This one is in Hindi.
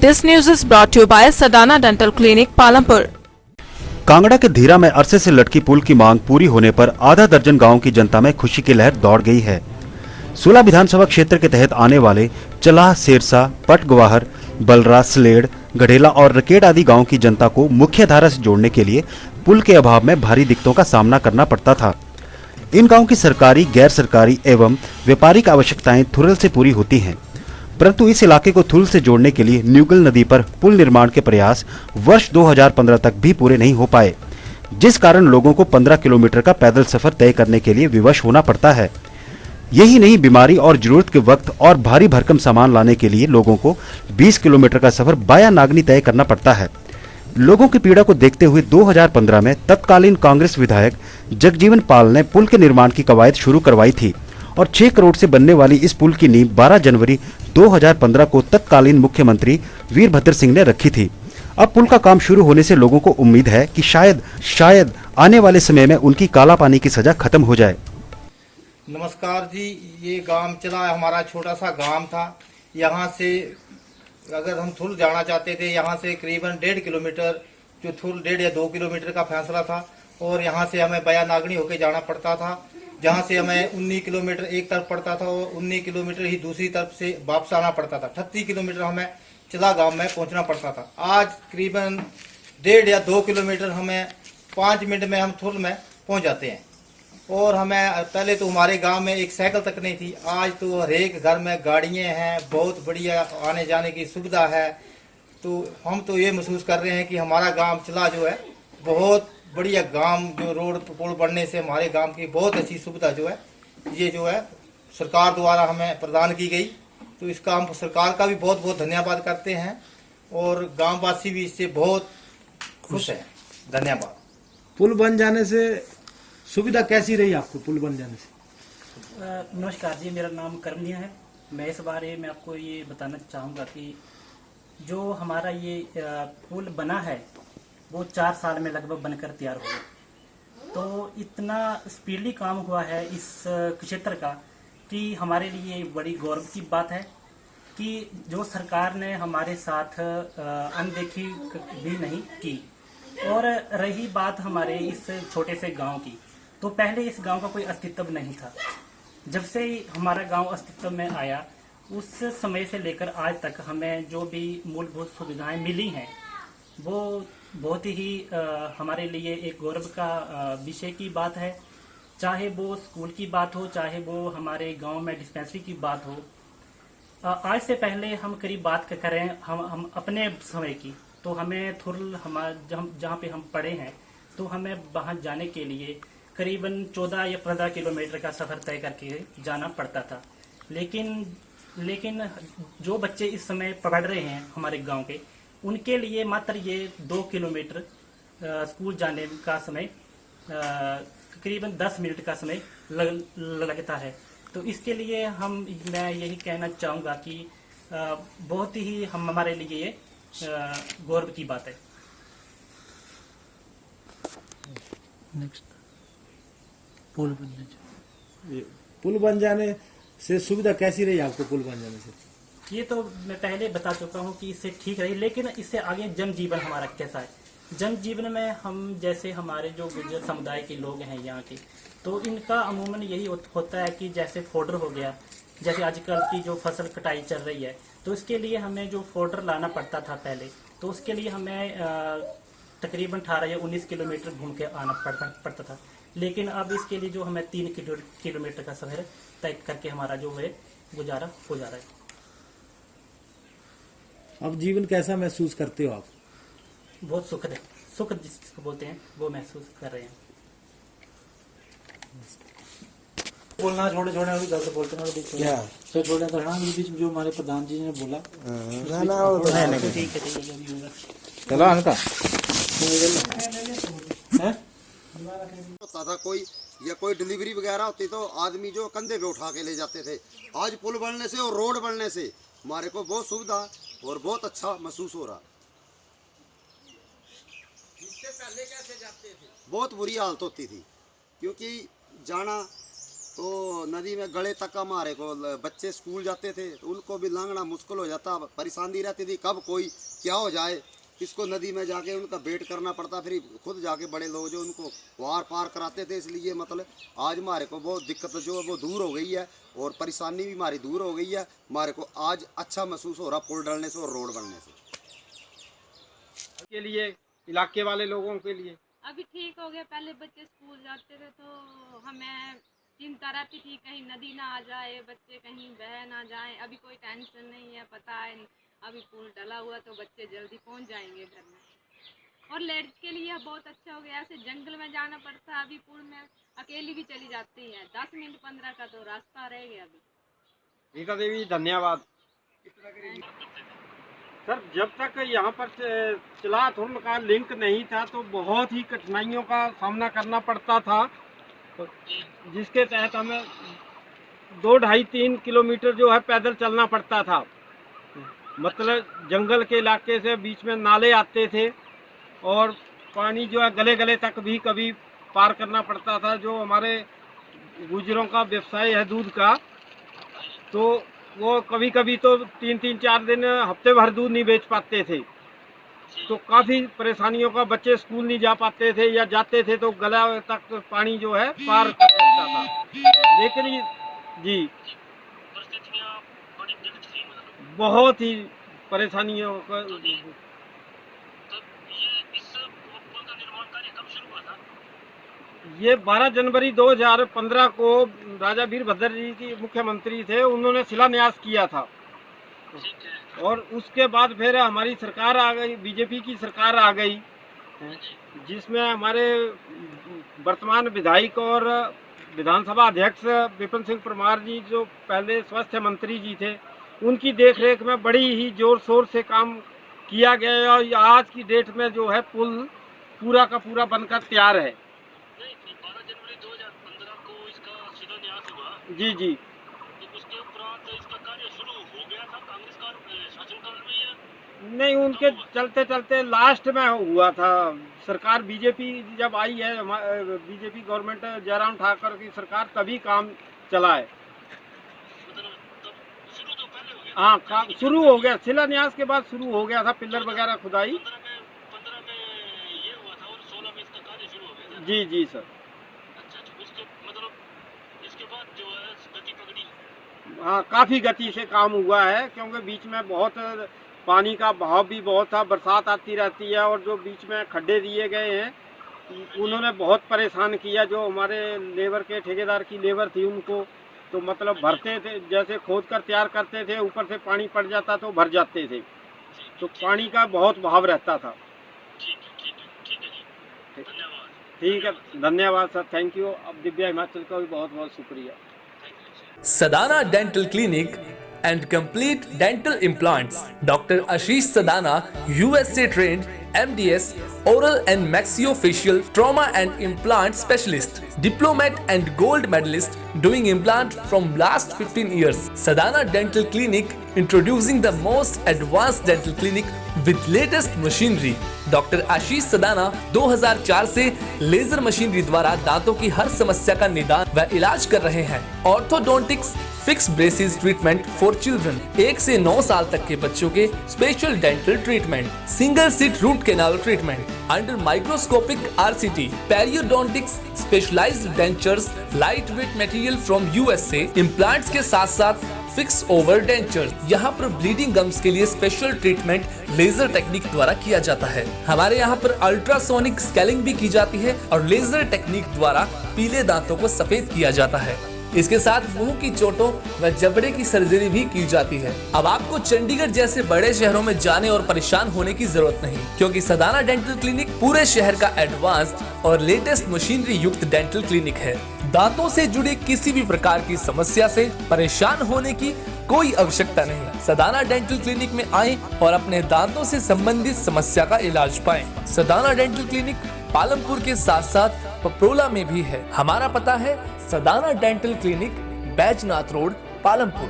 This news is brought to you by Sadana Dental Clinic, Palampur. Kangra के धीरा में अरसे से लटकी पुल की मांग पूरी होने पर आधा दर्जन गांव की जनता में खुशी की लहर दौड़ गई है। 16 विधानसभा क्षेत्र के तहत आने वाले चलाह, सेरसा, पटगवाहर, बलरा, सलेड़, गढ़ेला और रकेड़ आदि गांव की जनता को मुख्य धारा से जोड़ने के लिए पुल के अभाव में भारी दिक्कतों का सामना करना पड़ता था। इन गाँव की सरकारी, गैर सरकारी एवं व्यापारिक आवश्यकताएं थुरल से पूरी होती हैं, परंतु इस इलाके को थुरल से जोड़ने के लिए न्यूगल नदी पर पुल निर्माण के प्रयास वर्ष 2015 तक भी पूरे नहीं हो पाए, जिस कारण लोगों को 15 किलोमीटर का पैदल सफर तय करने के लिए विवश होना पड़ता है। यही नहीं, बीमारी और जरूरत के वक्त और भारी भरकम सामान लाने के लिए लोगों को 20 किलोमीटर का सफर बाया नागनी तय करना पड़ता है। लोगों की पीड़ा को देखते हुए 2015 में तत्कालीन कांग्रेस विधायक जगजीवन पाल ने पुल के निर्माण की कवायद शुरू करवाई थी और 6 करोड़ से बनने वाली इस पुल की नींव 12 जनवरी 2015 को तत्कालीन मुख्यमंत्री वीरभद्र सिंह ने रखी थी। अब पुल का काम शुरू होने से लोगों को उम्मीद है कि शायद आने वाले समय में उनकी काला पानी की सजा खत्म हो जाए। नमस्कार जी, ये गांव चला हमारा छोटा सा गांव था। यहाँ से अगर हम थुल जाना चाहते थे, यहाँ से करीबन 1.5 किलोमीटर, जो थुल 1.5 या 2 किलोमीटर का फैसला था, और यहाँ से हमें बया नागनी होकर जाना पड़ता था, जहाँ से हमें 19 किलोमीटर एक तरफ पड़ता था और 19 किलोमीटर ही दूसरी तरफ से वापस आना पड़ता था। 38 किलोमीटर हमें चला गांव में पहुंचना पड़ता था। आज करीबन 1.5 या 2 किलोमीटर हमें 5 मिनट में हम थुल में पहुंच जाते हैं। और हमें पहले तो हमारे गांव में एक साइकिल तक नहीं थी, आज तो हर एक घर में गाड़ियाँ हैं, बहुत बढ़िया आने जाने की सुविधा है। तो हम तो ये महसूस कर रहे हैं कि हमारा गांव चला जो है बहुत बढ़िया गांव, जो रोड पुल बनने से हमारे गांव की बहुत अच्छी सुविधा जो है ये जो है सरकार द्वारा हमें प्रदान की गई। तो इसका हम सरकार का भी बहुत बहुत धन्यवाद करते हैं और गांववासी भी इससे बहुत खुश हैं। धन्यवाद। पुल बन जाने से सुविधा कैसी रही आपको? पुल बन जाने से नमस्कार जी, मेरा नाम कर्मनिया है। मैं इस बारे में आपको ये बताना चाहूँगा कि जो हमारा ये पुल बना है वो 4 साल में लगभग बनकर तैयार हो गया। तो इतना स्पीडली काम हुआ है इस क्षेत्र का कि हमारे लिए बड़ी गौरव की बात है कि जो सरकार ने हमारे साथ अनदेखी भी नहीं की। और रही बात हमारे इस छोटे से गांव की, तो पहले इस गांव का कोई अस्तित्व नहीं था। जब से हमारा गांव अस्तित्व में आया उस समय से लेकर आज तक हमें जो भी मूलभूत सुविधाएं मिली हैं वो बहुत ही हमारे लिए एक गौरव का विषय की बात है। चाहे वो स्कूल की बात हो, चाहे वो हमारे गांव में डिस्पेंसरी की बात हो। आज से पहले हम करीब बात करें हम अपने समय की, तो हमें थुरल जहाँ पे हम पढ़े हैं, तो हमें वहाँ जाने के लिए करीबन 14 या 15 किलोमीटर का सफ़र तय करके जाना पड़ता था। लेकिन जो बच्चे इस समय पढ़ रहे हैं हमारे गांव के, उनके लिए मात्र ये 2 किलोमीटर स्कूल जाने का समय तकरीबन 10 मिनट का समय लगता है। तो इसके लिए मैं यही कहना चाहूँगा कि बहुत ही हमारे लिए ये गौरव की बात है। नेक्स्ट, पुल बन जाने से सुविधा कैसी रही आपको? पुल बन जाने से ये तो मैं पहले बता चुका हूँ कि इससे ठीक रही, लेकिन इससे आगे जनजीवन हमारा कैसा है। जनजीवन में हम जैसे हमारे जो गुर्जर समुदाय के लोग हैं यहाँ के, तो इनका अमूमन यही होता है कि जैसे फोडर हो गया, जैसे आजकल की जो फसल कटाई चल रही है, तो इसके लिए हमें जो फोडर लाना पड़ता था पहले, तो उसके लिए हमें तकरीबन 18 या 19 किलोमीटर घूम के आना पड़ता था। लेकिन अब इसके लिए जो हमें 3 किलोमीटर का सफर तय करके हमारा जो है गुजारा हो जा रहा है। अब जीवन कैसा महसूस करते हो आप? बहुत सुखद है, सुख जिसको बोलते हैं वो महसूस कर रहे हैं। बोलना छोड़े अभी गलत बोलते ना क्या तो छोड़े तो हाँ, बीच में जो हमारे प्रधान जी ने बोला नहीं ठीक है चलो हल्का होता था कोई डिलीवरी वगैरह होती तो आदमी जो कंधे पे उठा के ले जाते थे। आज पुल बनने से और रोड बनने से हमारे को बहुत सुविधा और बहुत अच्छा महसूस हो रहा। इससे पहले कैसे जाते थे? बहुत बुरी हालत होती थी, क्योंकि जाना तो नदी में गले तक हमारे को बच्चे स्कूल जाते थे तो उनको भी लंघना मुश्किल हो जाता, परेशानी रहती थी कब कोई क्या हो जाए, इसको नदी में जाके उनका वेट करना पड़ता, फिर खुद जाके बड़े लोग जो उनको वार पार कराते थे। इसलिए मतलब आज हमारे को बहुत दिक्कत जो है वो दूर हो गई है और परेशानी भी हमारी दूर हो गई है। हमारे को आज अच्छा महसूस हो रहा पुल डलने से और रोड बनने से। के लिए इलाके वाले लोगों के लिए अभी ठीक हो गया। पहले बच्चे स्कूल जाते थे तो हमें चिंता रहती थी कहीं नदी ना आ जाए, बच्चे कहीं बह ना जाए। अभी कोई टेंशन नहीं है, पता है अभी पुल डला हुआ तो बच्चे जल्दी पहुंच जाएंगे घर में। और लेडीज के लिए बहुत अच्छा हो गया, ऐसे जंगल में जाना पड़ता है, अभी पुल में अकेली भी चली जाती है, 10 मिनट 15 का तो रास्ता रह गया। अभी रीता देवी धन्यवाद। सर जब तक यहाँ पर चिल्ला थुर्न का लिंक नहीं था तो बहुत ही कठिनाइयों का सामना करना पड़ता था, जिसके तहत हमें 2-2.5-3 किलोमीटर जो है पैदल चलना पड़ता था। मतलब जंगल के इलाके से बीच में नाले आते थे और पानी जो है गले गले तक भी कभी पार करना पड़ता था। जो हमारे गुजरों का व्यवसाय है दूध का, तो वो कभी कभी तो 3-4 दिन हफ्ते भर दूध नहीं बेच पाते थे, तो काफ़ी परेशानियों का, बच्चे स्कूल नहीं जा पाते थे या जाते थे तो गला तक पानी जो है पार कर सकता था। लेकिन जी बहुत ही परेशानियों का। ये 12 जनवरी 2015 को राजा वीरभद्र जी की मुख्यमंत्री थे, उन्होंने शिलान्यास किया था। और उसके बाद फिर हमारी सरकार आ गई, बीजेपी की सरकार आ गई, जिसमें हमारे वर्तमान विधायक और विधानसभा अध्यक्ष विपिन सिंह परमार जी जो पहले स्वास्थ्य मंत्री जी थे, उनकी देखरेख में बड़ी ही जोर शोर से काम किया गया है। और आज की डेट में जो है पुल पूरा का पूरा बनकर तैयार है। 12 जनवरी 2015 को इसका शिलान्यास हुआ। जी जी। तो उसके उपरांत इसका कार्य शुरू हो गया था कांग्रेस का शासनकाल में या नहीं, उनके चलते चलते लास्ट में हुआ था। सरकार बीजेपी जब आई है, बीजेपी गवर्नमेंट जयराम ठाकुर की सरकार, तभी काम चला है। हाँ, काम शुरू हो गया, शिलान्यास के बाद शुरू हो गया था, पिलर वगैरह खुदाई। 15 में ये हुआ था और 16 में इसका कार्य शुरू हो गया था। जी जी सर। अच्छा, उसके मतलब इसके बाद जो है गति पकड़ी। हाँ, काफ़ी गति से काम हुआ है, क्योंकि बीच में बहुत पानी का बहाव भी बहुत था, बरसात आती रहती है, और जो बीच में खड्डे दिए गए हैं उन्होंने बहुत परेशान किया। जो हमारे लेबर के ठेकेदार की लेबर थी उनको तो मतलब भरते थे, जैसे खोद कर तैयार करते थे, ऊपर से पानी पड़ जाता तो भर जाते थे, तो पानी का बहुत बहाव रहता था। ठीक है, धन्यवाद सर, थैंक यू। अब दिव्या हिमाचल का भी बहुत बहुत शुक्रिया। Sadhana Dental Clinic and Complete Dental Implants. Dr. Ashish Sadhana, USA trained MDS, oral and maxillofacial trauma and implant specialist, diplomat and gold medalist doing implant from last 15 years. Sadhana Dental Clinic introducing the most advanced dental clinic with latest machinery. Doctor Ashish Sadana 2004 से लेजर मशीनरी द्वारा दांतों की हर समस्या का निदान व इलाज कर रहे हैं। Orthodontics, fix braces treatment for children, 1 से 9 साल तक के बच्चों के special dental treatment, single seat root canal treatment under microscopic RCT, periodontics, specialised dentures, light weight material from USA, implants के साथ साथ फिक्स ओवर डेंचर। यहाँ पर ब्लीडिंग गम्स के लिए स्पेशल ट्रीटमेंट लेजर टेक्निक द्वारा किया जाता है। हमारे यहाँ पर अल्ट्रासोनिक स्केलिंग भी की जाती है और लेजर टेक्निक द्वारा पीले दांतों को सफेद किया जाता है। इसके साथ मुंह की चोटों व जबड़े की सर्जरी भी की जाती है। अब आपको चंडीगढ़ जैसे बड़े शहरों में जाने और परेशान होने की जरूरत नहीं, क्योंकि सदाना डेंटल क्लिनिक पूरे शहर का एडवांस्ड और लेटेस्ट मशीनरी युक्त डेंटल क्लिनिक है। दांतों से जुड़ी किसी भी प्रकार की समस्या से परेशान होने की कोई आवश्यकता नहीं। सदाना डेंटल क्लिनिक में आएं और अपने दांतों से संबंधित समस्या का इलाज पाएं। सदाना डेंटल क्लिनिक पालमपुर के साथ साथ पपरोला में भी है। हमारा पता है Sadana dental clinic, Baijnath road, Palampur.